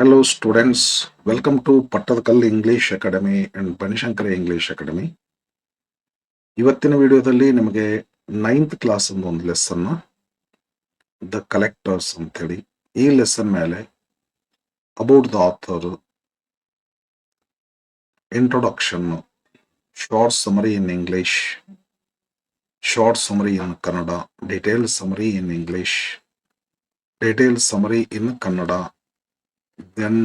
Hello students, welcome to Pattadakal English Academy and Banishankara English Academy. ಇವತ್ತಿನ ವಿಡಿಯೋದಲ್ಲಿ ನಿಮಗೆ 9th class ಒಂದು lesson the collectors ಅಂತೇಳಿ ಈ ಲೆಸನ್ ಮೇಲೆ about the author, introduction, short summary in English, short summary in Kannada, detail summary in English, detail summary in Kannada, then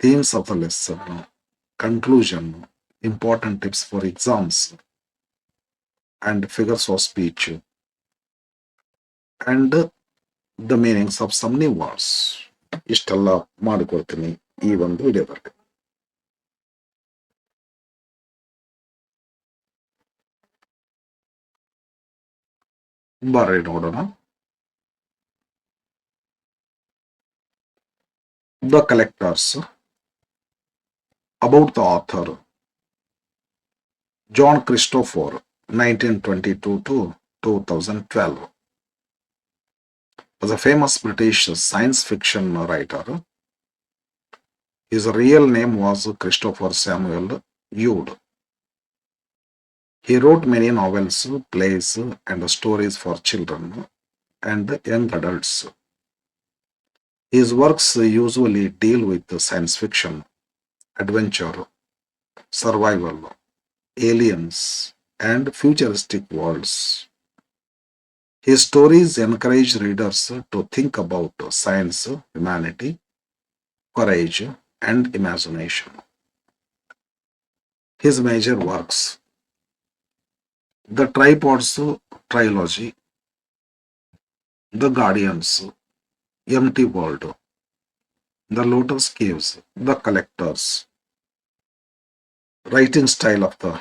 themes of the lesson, conclusion, important tips for exams, and figures of speech, and the meanings of some new words. ಇಷ್ಟೆಲ್ಲ ಮಾಡಿಕೊಡ್ತೀನಿ ಈ ಒಂದು ವಿಡಿಯೋದಲ್ಲಿ. ಬರ್ರಿ ನೋಡೋಣ. The collectors, about the author John Christopher, 1922 to 2012, was a famous British science fiction writer. His real name was Christopher Samuel Youde. He wrote many novels, plays, and stories for children and young adults. His works usually deal with science fiction, adventure, survival, aliens, and futuristic worlds. His stories encourage readers to think about science, humanity, courage, and imagination. His major works: The Tripods Trilogy, The Guardians, Empty World, The Lotus Caves, The Collectors. Writing style of the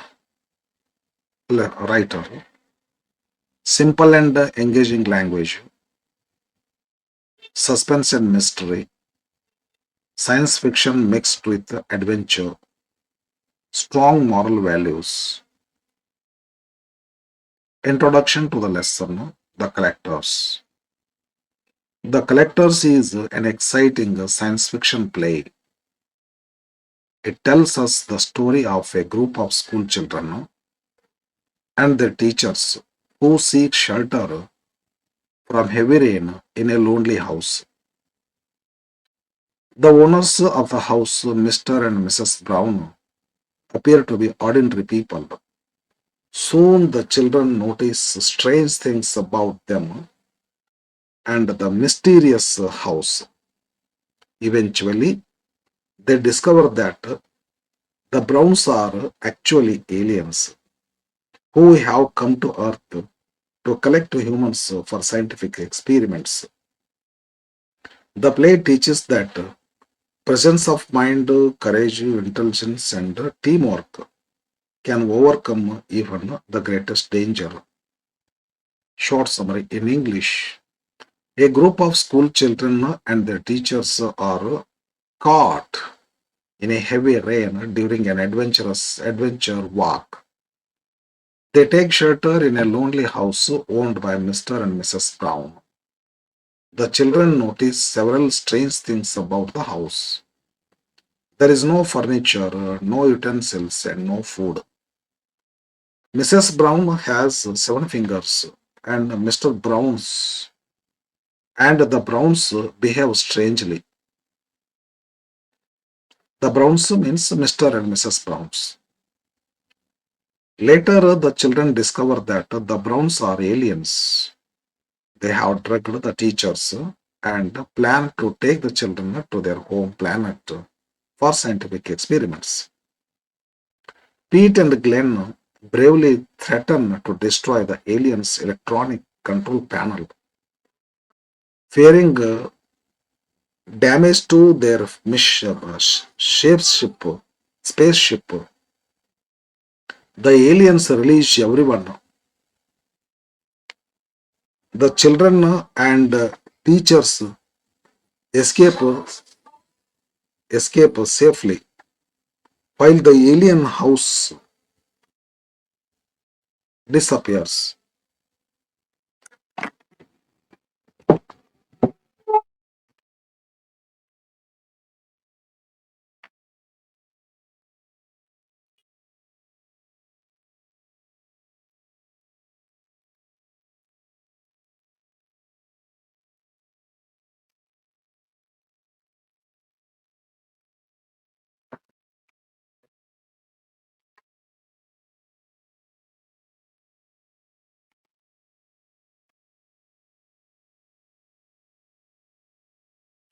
writer: simple and engaging language, suspense and mystery, science fiction mixed with adventure, strong moral values. Introduction to the lesson, The Collectors. The Collectors is an exciting science fiction play. It tells us the story of a group of school children and their teachers who seek shelter from heavy rain in a lonely house. The owners of the house, Mr. and Mrs. Brown, appear to be ordinary people. Soon the children notice strange things about them and the mysterious house. Eventually, they discover that the Browns are actually aliens who have come to Earth to collect humans for scientific experiments. The play teaches that presence of mind, courage, intelligence, and teamwork can overcome even the greatest danger. Short summary in English: a group of school children and their teachers are caught in a heavy rain during an adventure walk. They take shelter in a lonely house owned by Mr. and Mrs. Brown. The children notice several strange things about the house. There is no furniture, no utensils, and no food. Mrs. Brown has 7 fingers, and Mr. Brown's and the Browns behave strangely. The Browns means Mr. and Mrs. Browns. Later, the children discover that the Browns are aliens. They have drugged the teachers and plan to take the children to their home planet for scientific experiments. Pete and Glenn bravely threaten to destroy the aliens' electronic control panel. Fearing damage to their spaceship, the aliens release everyone. The children and teachers escape safely, while the alien house disappears.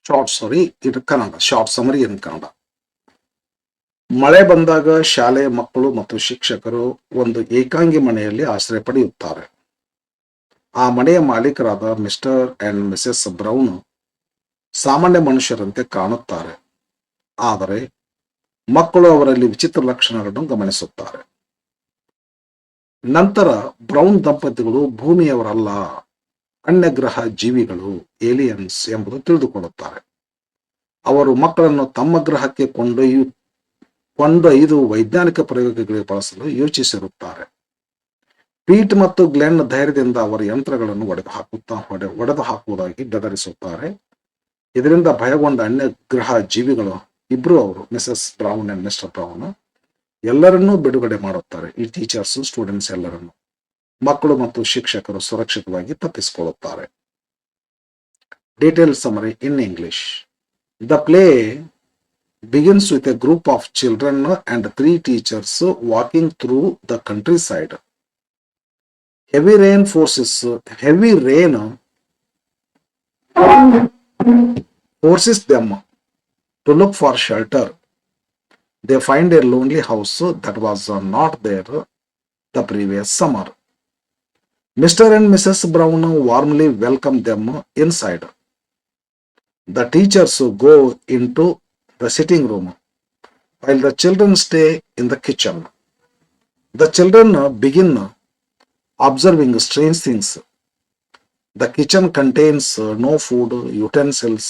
Short sorry ಇದು Kannada, short summary in Kannada. ಮಳೆ ಬಂದಾಗ ಶಾಲೆಯ ಮಕ್ಕಳು ಮತ್ತು ಶಿಕ್ಷಕರು ಒಂದು ಏಕಾಂಗಿ ಮನೆಯಲ್ಲಿ ಆಶ್ರಯ ಪಡೆಯುತ್ತಾರೆ. ಆ ಮನೆಯ ಮಾಲೀಕರಾದ ಮಿಸ್ಟರ್ ಅಂಡ್ ಮಿಸೆಸ್ ಬ್ರೌನ್ ಸಾಮಾನ್ಯ ಮನುಷ್ಯರಂತೆ ಕಾಣುತ್ತಾರೆ, ಆದರೆ ಮಕ್ಕಳು ಅವರಲ್ಲಿ ವಿಚಿತ್ರ ಲಕ್ಷಣಗಳನ್ನು ಗಮನಿಸುತ್ತಾರೆ. ನಂತರ ಬ್ರೌನ್ ದಂಪತಿಗಳು ಭೂಮಿಯವರಲ್ಲ, ಅನ್ಯಗ್ರಹ ಜೀವಿಗಳು, ಏಲಿಯನ್ಸ್ ಎಂಬುದು ತಿಳಿದುಕೊಳ್ಳುತ್ತಾರೆ. ಅವರು ಮಕ್ಕಳನ್ನು ತಮ್ಮ ಗ್ರಹಕ್ಕೆ ಕೊಂಡೊಯ್ದು ವೈಜ್ಞಾನಿಕ ಪ್ರಯೋಗಗಳಿಗೆ ಬಳಸಲು ಯೋಚಿಸಿರುತ್ತಾರೆ. ಪೀಟ್ ಮತ್ತು ಗ್ಲೆನ್ ಧೈರ್ಯದಿಂದ ಅವರ ಯಂತ್ರಗಳನ್ನು ಒಡೆದು ಹಾಕುವುದಾಗಿ ಬೆದರಿಸುತ್ತಾರೆ. ಇದರಿಂದ ಭಯಗೊಂಡ ಅನ್ಯ ಗ್ರಹ ಜೀವಿಗಳು ಇಬ್ರು, ಅವರು Mrs brown and mister brown, ಎಲ್ಲರನ್ನೂ ಬಿಡುಗಡೆ ಮಾಡುತ್ತಾರೆ. ಈ ಟೀಚರ್ಸ್, ಸ್ಟೂಡೆಂಟ್ಸ್ ಎಲ್ಲರನ್ನು. ಮಕ್ಕಳು ಮತ್ತು ಶಿಕ್ಷಕರು ಸುರಕ್ಷಿತವಾಗಿ ತಪ್ಪಿಸಿಕೊಳ್ಳುತ್ತಾರೆ. Detail summary in English. The play begins with a group of children and 3 teachers walking through the countryside. Heavy rain forces them to look for shelter. They find a lonely house that was not there the previous summer. Mr. and Mrs. Brown warmly welcome them inside. The teachers go into the sitting room while the children stay in the kitchen. The children begin observing strange things. The kitchen contains no food, utensils,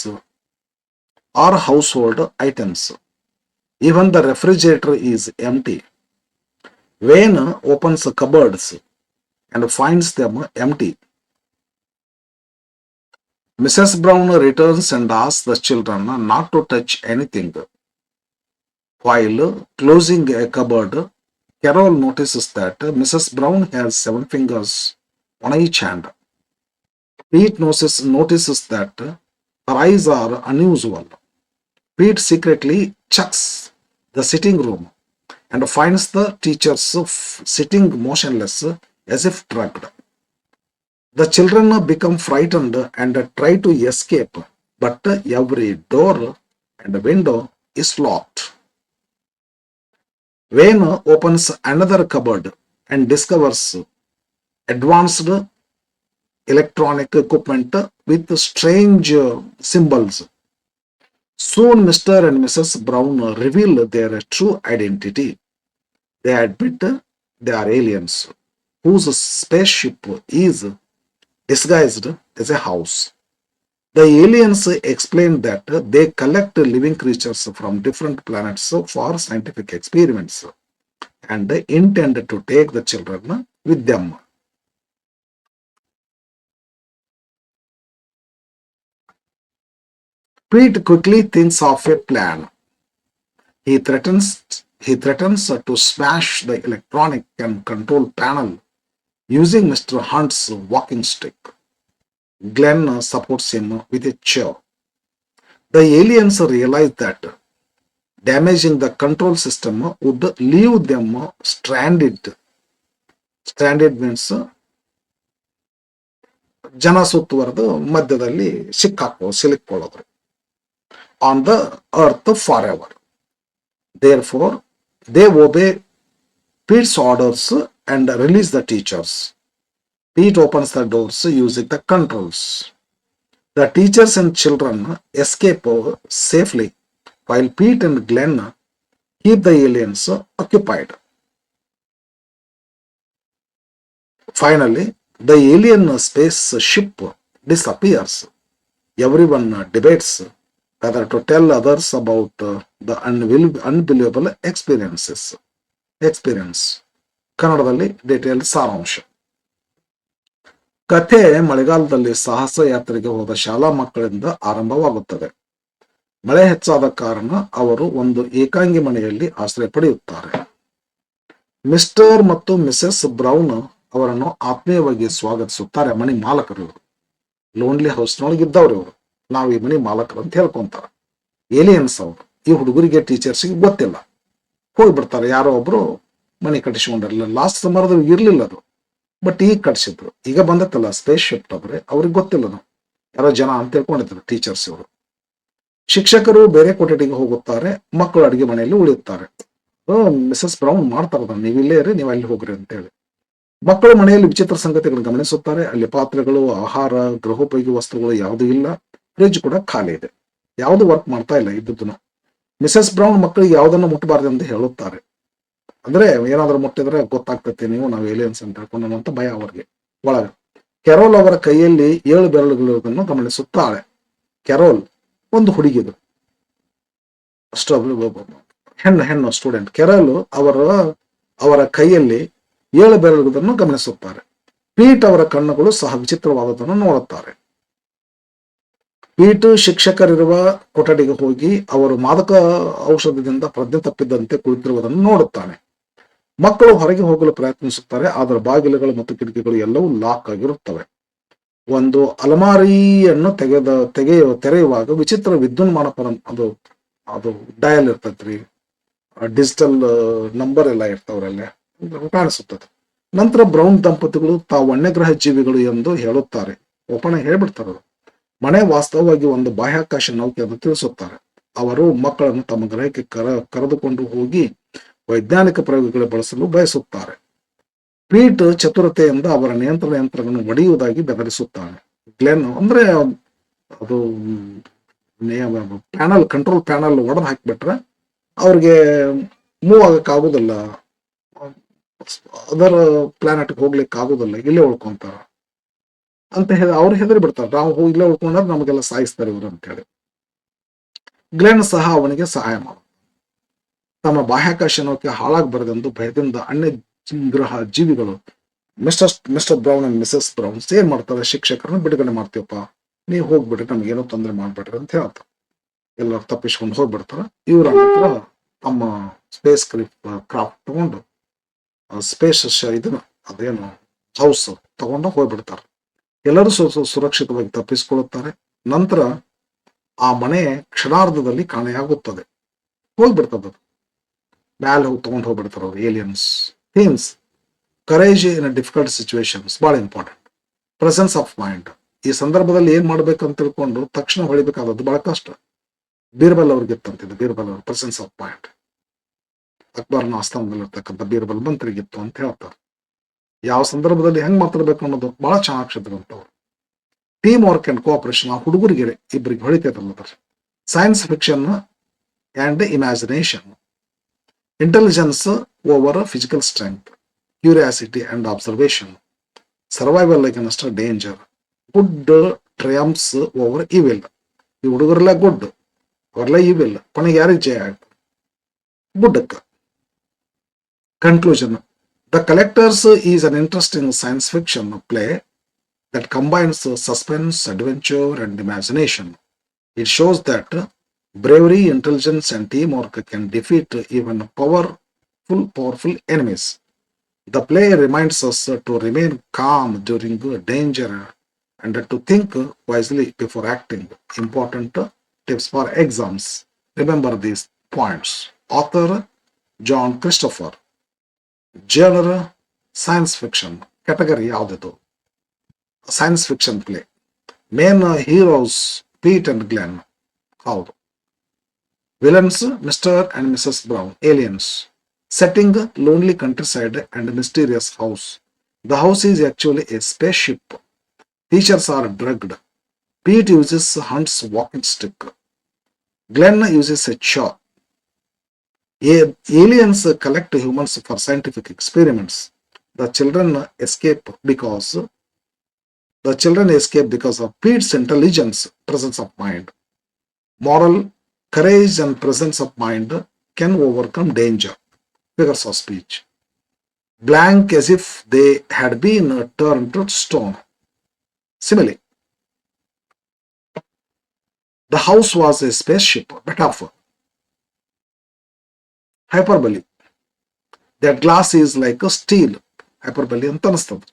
or household items. Even the refrigerator is empty. Wayne opens cupboards and finds them empty. Mrs. Brown returns and asks the children not to touch anything. While closing a cupboard, Carol notices that Mrs. Brown has 7 fingers on each hand. Pete notices that her eyes are unusual. Pete secretly checks the sitting room and finds the teachers sitting motionless as if drugged. The children become frightened and try to escape, but every door and window is locked. Wayne opens another cupboard and discovers advanced electronic equipment with strange symbols. Soon Mr. and Mrs. Brown reveal their true identity. They admit they are aliens whose spaceship is disguised as a house. The aliens explain that they collect living creatures from different planets for scientific experiments and intend to take the children with them. Pete quickly thinks of a plan. He threatens to smash the electronic and control panel using Mr. Hunt's walking stick. Glenn supports him with a chair. The aliens realize that damaging the control system would leave them stranded. Stranded means ಜನ ಸುತ್ತುವರೆದು ಮಧ್ಯದಲ್ಲಿ ಸಿಲುಕೊಳ್ಳೋದು. On the earth forever. Therefore, they obey Pete's orders and release the teachers. Pete opens the doors using the controls. The teachers and children escape safely, while Pete and Glenn keep the aliens occupied. Finally, the alien spaceship disappears. Everyone debates whether to tell others about the unbelievable experience. ಕನ್ನಡದಲ್ಲಿ detail ಸಾರಾಂಶ. ಕಥೆ ಮಳೆಗಾಲದಲ್ಲಿ ಸಾಹಸ ಯಾತ್ರೆಗೆ ಹೋದ ಶಾಲಾ ಮಕ್ಕಳಿಂದ ಆರಂಭವಾಗುತ್ತದೆ. ಮಳೆ ಹೆಚ್ಚಾದ ಕಾರಣ ಅವರು ಒಂದು ಏಕಾಂಗಿ ಮನೆಯಲ್ಲಿ ಆಶ್ರಯ ಪಡೆಯುತ್ತಾರೆ. ಮಿಸ್ಟರ್ ಮತ್ತು ಮಿಸೆಸ್ ಬ್ರೌನ್ ಅವರನ್ನು ಆತ್ಮೀಯವಾಗಿ ಸ್ವಾಗತಿಸುತ್ತಾರೆ. ಮನೆ ಮಾಲಕರು ಇವರು, ಲೋನ್ಲಿ ಹೌಸ್ನೊಳಗಿದ್ದವ್ರು ಇವರು. ನಾವು ಈ ಮನೆ ಮಾಲಕರು ಅಂತ ಹೇಳ್ಕೊಂತಾರೆ. ಏಲಿಯನ್ಸ್ ಅವರು. ಈ ಹುಡುಗರಿಗೆ ಟೀಚರ್ಸ್ಗೆ ಗೊತ್ತಿಲ್ಲ, ಹೋಗ್ಬಿಡ್ತಾರೆ. ಯಾರೋ ಒಬ್ರು ಮನೆ ಕಟ್ಟಿಸ್ಕೊಂಡಿರಲಿಲ್ಲ. ಲಾಸ್ಟ್ ಸಮರದಲ್ಲಿ ಇರ್ಲಿಲ್ಲ ಅದು, ಬಟ್ ಈಗ ಕಟ್ಸಿದ್ರು. ಈಗ ಬಂದತ್ತಲ್ಲ ಸ್ಪೇಸ್ ಶಿಫ್ಟ್ ಅವ್ರಿಗೆ ಗೊತ್ತಿಲ್ಲ, ಯಾರೋ ಜನ ಅಂತ ತಿಳ್ಕೊಂಡಿದ್ರು ಟೀಚರ್ಸ್ ಇವರು. ಶಿಕ್ಷಕರು ಬೇರೆ ಕೊಠಡಿಗೆ ಹೋಗುತ್ತಾರೆ, ಮಕ್ಕಳು ಅಡಿಗೆ ಮನೆಯಲ್ಲಿ ಉಳಿಯುತ್ತಾರೆ. ಮಿಸಸ್ ಬ್ರೌನ್ ಮಾಡ್ತಾರದ, ನೀವು ಇಲ್ಲೇ ಇರಿ, ನೀವು ಅಲ್ಲಿ ಹೋಗ್ರಿ ಅಂತ ಹೇಳಿ. ಮಕ್ಕಳು ಮನೆಯಲ್ಲಿ ವಿಚಿತ್ರ ಸಂಗತಿಗಳನ್ನು ಗಮನಿಸುತ್ತಾರೆ. ಅಲ್ಲಿ ಪಾತ್ರೆಗಳು, ಆಹಾರ, ಗೃಹೋಪಯೋಗಿ ವಸ್ತುಗಳು ಯಾವುದೂ ಇಲ್ಲ. ಫ್ರಿಡ್ಜ್ ಕೂಡ ಖಾಲಿ ಇದೆ. ಯಾವುದು ವರ್ಕ್ ಮಾಡ್ತಾ ಇಲ್ಲ ಇದ್ದದ್ದು. ಮಿಸಸ್ ಬ್ರೌನ್ ಮಕ್ಕಳಿಗೆ ಯಾವುದನ್ನು ಮುಟ್ಟಬಾರದು ಎಂದು ಹೇಳುತ್ತಾರೆ. ಅಂದ್ರೆ ಏನಾದ್ರೂ ಮುಟ್ಟಿದ್ರೆ ಗೊತ್ತಾಗ್ತೈತೆ, ನಾವು ಏಲಿಯನ್ಸ್ ಅಂತ ಹೇಳ್ಕೊಂಡು ಅಂತ ಭಯ ಅವ್ರಿಗೆ ಒಳಗ. ಕೆರೋಲ್ ಅವರ ಕೈಯಲ್ಲಿ 7 ಬೆರಳುಗಳಿರುವುದನ್ನು ಗಮನಿಸುತ್ತಾಳೆ. ಕೆರೋಲ್ ಒಂದು ಹುಡುಗಿದು, ಹೆಣ್ಣು ಸ್ಟೂಡೆಂಟ್. ಕೆರೋಲ್ ಅವರ ಕೈಯಲ್ಲಿ 7 ಬೆರಳುಗಳನ್ನು ಗಮನಿಸುತ್ತಾರೆ. ಪೀಟ್ ಅವರ ಕಣ್ಣುಗಳು ಸಹ ವಿಚಿತ್ರವಾದದನ್ನು ನೋಡುತ್ತಾರೆ. ಪೀಟ್ ಶಿಕ್ಷಕರಿರುವ ಕೊಠಡಿಗೆ ಹೋಗಿ ಅವರು ಮಾದಕ ಔಷಧದಿಂದ ಪ್ರಜ್ಞೆ ತಪ್ಪಿದ್ದಂತೆ ಕುಳಿತಿರುವುದನ್ನು ನೋಡುತ್ತಾನೆ. ಮಕ್ಕಳು ಹೊರಗೆ ಹೋಗಲು ಪ್ರಯತ್ನಿಸುತ್ತಾರೆ, ಆದರೆ ಬಾಗಿಲುಗಳು ಮತ್ತು ಕಿಟಕಿಗಳು ಎಲ್ಲವೂ ಲಾಕ್ ಆಗಿರುತ್ತವೆ. ಒಂದು ಅಲಮಾರಿಯನ್ನು ತೆರೆಯುವಾಗ ವಿಚಿತ್ರ ವಿದ್ಯುನ್ಮಾನ ಅದು ಡಯಲ್ ಇರ್ತೈತ್ರಿ, ಡಿಜಿಟಲ್ ನಂಬರ್ ಎಲ್ಲ ಇರ್ತಾವ್ರಲ್ಲೇ ಕಾಣಿಸುತ್ತದೆ. ನಂತರ ಬ್ರೌನ್ ದಂಪತಿಗಳು ತಾವು ಅನ್ಯಗ್ರಹ ಜೀವಿಗಳು ಎಂದು ಹೇಳುತ್ತಾರೆ. ಒಪ್ಪಣೆ ಹೇಳ್ಬಿಡ್ತಾರೆ. ಮನೆ ವಾಸ್ತವವಾಗಿ ಒಂದು ಬಾಹ್ಯಾಕಾಶ ನೌಕೆ ಎಂದು ತಿಳಿಸುತ್ತಾರೆ. ಅವರು ಮಕ್ಕಳನ್ನು ತಮ್ಮ ಗ್ರಹಕ್ಕೆ ಕರೆದುಕೊಂಡು ಹೋಗಿ ವೈಜ್ಞಾನಿಕ ಪ್ರಯೋಗಗಳು ಬಳಸಲು ಬಯಸುತ್ತಾರೆ. ಪೀಟ್ ಚತುರತೆಯಿಂದ ಅವರ ನಿಯಂತ್ರಣ ಯಂತ್ರಗಳನ್ನು ಒಡೆಯುವುದಾಗಿ ಬೆದರಿಸುತ್ತಾನೆ. ಗ್ಲೆನ್ ಅಂದ್ರೆ ಅದು ಕಂಟ್ರೋಲ್ ಪ್ಯಾನಲ್ ಒಡೆದು ಹಾಕಿಬಿಟ್ರೆ ಅವ್ರಿಗೆ ಮೂವ್ ಆಗಕ್ಕೆ ಆಗುದಿಲ್ಲ, ಅದರ ಪ್ಲಾನೆಟ್ಗೆ ಹೋಗ್ಲಿಕ್ಕೆ ಆಗುದಿಲ್ಲ, ಇಲ್ಲೇ ಉಳ್ಕೊಂತಾರ ಅಂತ ಹೇಳಿ ಅವ್ರು ಹೆದರಿ ಬಿಡ್ತಾರೆ. ನಾವು ಇಲ್ಲೇ ಉಳ್ಕೊಂಡ್ರೆ ನಮಗೆಲ್ಲ ಸಾಯಿಸ್ತಾರೆ ಇವರು ಅಂತ ಹೇಳಿ. ಗ್ಲೆನ್ ಸಹ ಅವನಿಗೆ ಸಹಾಯ ಮಾಡ. ತಮ್ಮ ಬಾಹ್ಯಾಕಾಶ ನೌಕೆ ಹಾಳಾಗಬಾರದೆಂದು ಭಯದಿಂದ ಅನ್ಯ ಗ್ರಹ ಜೀವಿಗಳು mister brown and missus brown ಏನ್ ಮಾಡ್ತಾರೆ, ಶಿಕ್ಷಕರನ್ನ ಬಿಡುಗಡೆ ಮಾಡ್ತೀವಪ್ಪ, ನೀವು ಹೋಗ್ಬಿಡ್ರಿ, ನಮ್ಗೇನೋ ತೊಂದರೆ ಮಾಡ್ಬೇಡ್ರಿ ಅಂತ ಹೇಳ್ತಾರೆ. ಎಲ್ಲರೂ ತಪ್ಪಿಸ್ಕೊಂಡು ಹೋಗ್ಬಿಡ್ತಾರ. ಇವ್ರ ಹತ್ರ ತಮ್ಮ ಸ್ಪೇಸ್ ಕ್ರಾಫ್ಟ್ ತಗೊಂಡು ಸ್ಪೇಸ್ ಇದನ್ನ ಅದೇನು ಹೌಸ್ ತಗೊಂಡು ಹೋಗ್ಬಿಡ್ತಾರೆ. ಎಲ್ಲರೂ ಸುರಕ್ಷಿತವಾಗಿ ತಪ್ಪಿಸಿಕೊಳ್ಳುತ್ತಾರೆ. ನಂತರ ಆ ಮನೆ ಕ್ಷಣಾರ್ಧದಲ್ಲಿ ಕಾಣೆಯಾಗುತ್ತದೆ, ಹೋಗ್ಬಿಡ್ತದ. ಮ್ಯಾಲೆ ಹೋಗಿ ತಗೊಂಡು ಹೋಗ್ಬಿಡ್ತಾರೆ ಅವ್ರು aliens. Themes: courage in difficult situations, ಬಹಳ ಇಂಪಾರ್ಟೆಂಟ್. ಪ್ರೆಸೆನ್ಸ್ ಆಫ್ ಮೈಂಡ್, ಈ ಸಂದರ್ಭದಲ್ಲಿ ಏನ್ ಮಾಡ್ಬೇಕಂತ ತಿಳ್ಕೊಂಡು ತಕ್ಷಣ ಹೊಳಿಬೇಕಾದದ್ದು ಬಹಳ ಕಷ್ಟ. ಬೀರ್ಬಲ್ ಅವ್ರಿಗಿತ್ತಂತಿದ್ದು, ಬೀರ್ಬಲ್ ಅವ್ರ ಪ್ರೆಸೆನ್ಸ್ ಆಫ್ ಮೈಂಡ್. ಅಕ್ಬರ್ನ ಆಸ್ಥಾನದಲ್ಲಿರ್ತಕ್ಕಂಥ ಬೀರ್ಬಲ್ ಮಂತ್ರಿಗಿತ್ತು ಅಂತ ಹೇಳ್ತಾರೆ. ಯಾವ ಸಂದರ್ಭದಲ್ಲಿ ಹೆಂಗ್ ಮಾತಾಡ್ಬೇಕು ಅನ್ನೋದು ಬಹಳ ಚೆನ್ನಾಗಿರ್ತವ್ರು. ಟೀಮ್ ವರ್ಕ್ ಅಂಡ್ ಕೋಆಪರೇಷನ್, ಆ ಹುಡುಗರಿಗೆ ಇಬ್ಬರಿಗೆ ಹೊಳಿತೈತಲ್ಲ. Science fiction and imagination, intelligence over physical strength, curiosity and observation, survival against danger, good triumphs over evil. ಈ ಹುಡುಗರೆಲ್ಲ ಗುಡ್, ಅವರೆಲ್ಲ ಇವಿಲ್, ಕೊನೆಗೆ ಯಾರಿಗೆ ಜಯ ಆಗ್ತದೆ? ಗುಡ್ಡಕ್ಕ. Conclusion: The Collectors is an interesting science fiction play that combines suspense, adventure, and imagination. It shows that bravery, intelligence, and teamwork can defeat even powerful enemies. The play reminds us to remain calm during danger and to think wisely before acting. Important tips for exams. Remember these points. Author: John Christopher. Genre: science fiction. Category ಯಾವುದಿದು? Science fiction play. Main heroes Pete and Glen. ಹೌದು. Villains: mister and missus Brown, aliens. Setting: lonely countryside and mysterious house. The house is actually a spaceship. Teachers are drugged. Pete hunts walking stick. Glenn uses a chaw. Aliens collect humans for scientific experiments. The children escape because of Pete's intelligence, presence of mind. Moral: courage and presence of mind can overcome danger. Figures of speech: blank as if they had been turned to stone. Simile: the house was a spaceship. Metaphor: hyperbole: that glass is like a steel. Hyperbole ಅಂತ ಅನಿಸ್ತದೆ.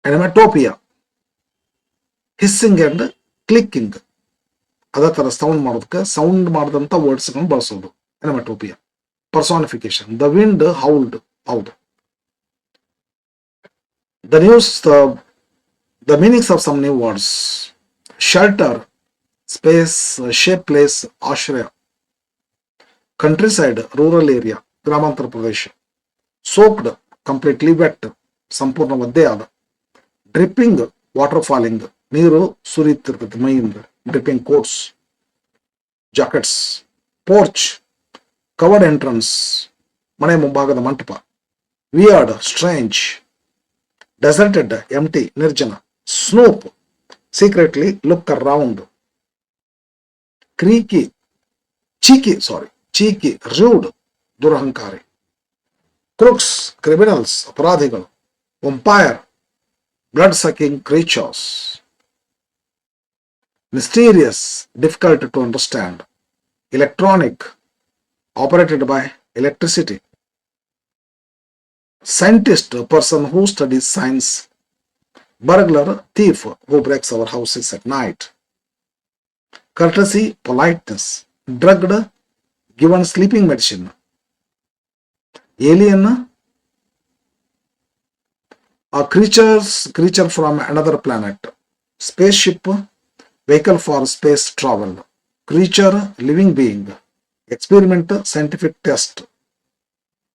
Enematopia: hissing and clicking, ಅದೇ ತರ sound ಮಾಡಿದಂತ ವರ್ಡ್ಸ್ಗಳನ್ನು ಬಳಸೋದು. Onomatopoeia. Personification: the wind howled. ಹೌದು. The meanings of some new words: shelter, space shape place ಆಶ್ರಯ, countryside rural area ಗ್ರಾಮಾಂತರ ಪ್ರದೇಶ, ಸೋಕ್ಡ್ ಕಂಪ್ಲೀಟ್ಲಿ ವೆಟ್ ಸಂಪೂರ್ಣ ಒದ್ದೆ ಆದ, ಡ್ರಿಪ್ಪಿಂಗ್ ವಾಟರ್ ಫಾಲಿಂಗ್ ನೀರು ಸುರಿಯುತ್ತಿರ್ತದೆ ಮೈಯಿಂದ, dripping coats jackets, porch covered entrance ಮನೆ ಮುಂಭಾಗದ ಮಂಟಪ, ವಿಯರ್ಡ್ ಸ್ಟ್ರೇಂಜ್ ಡೆಸರ್ಟೆಡ್ ಎಂಟಿ ನಿರ್ಜನ, snoop secretly look around, cheeky rude ದುರಹಂಕಾರಿ, ಕ್ರೂಕ್ಸ್ ಕ್ರಿಮಿನಲ್ಸ್ ಅಪರಾಧಿಗಳು, vampire blood sucking creatures, mysterious difficult to understand, electronic operated by electricity, scientist a person who studies science, burglar thief who breaks our houses at night, courtesy politeness, drugged given sleeping medicine, alien a creature from another planet, spaceship vehicle for space travel, creature living being, experiment scientific test,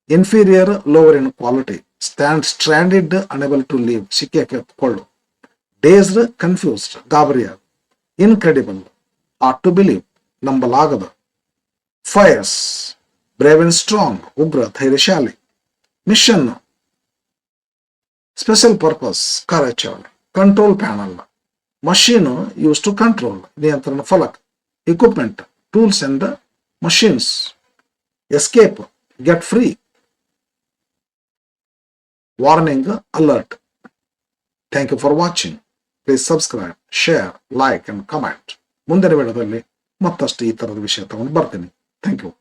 inferior lower in quality, stranded unable to live ಸಿಕ್ಕಿಕೊಳ್ಳು, dazed confused ಗಾಬರಿಯ, incredible hard to believe ನಂಬಲಾಗದ, fierce brave and strong ಉಗ್ರ ಧೈರ್ಯಶಾಲಿ, mission special purpose ಕಾರ್ಯಾಚರಣೆ, control panel machine use to control ನಿಯಂತ್ರಣ ಫಲಕ, equipment tools and machines, escape get free, warning alert. Thank you for watching. Please subscribe, share, like and comment. ಮುಂದಿನ ವಿಡಿಯೋದಲ್ಲಿ ಮತ್ತಷ್ಟು ಈ ತರದ ವಿಷಯ ತಗೊಂಡು ಬರ್ತೀನಿ. Thank you.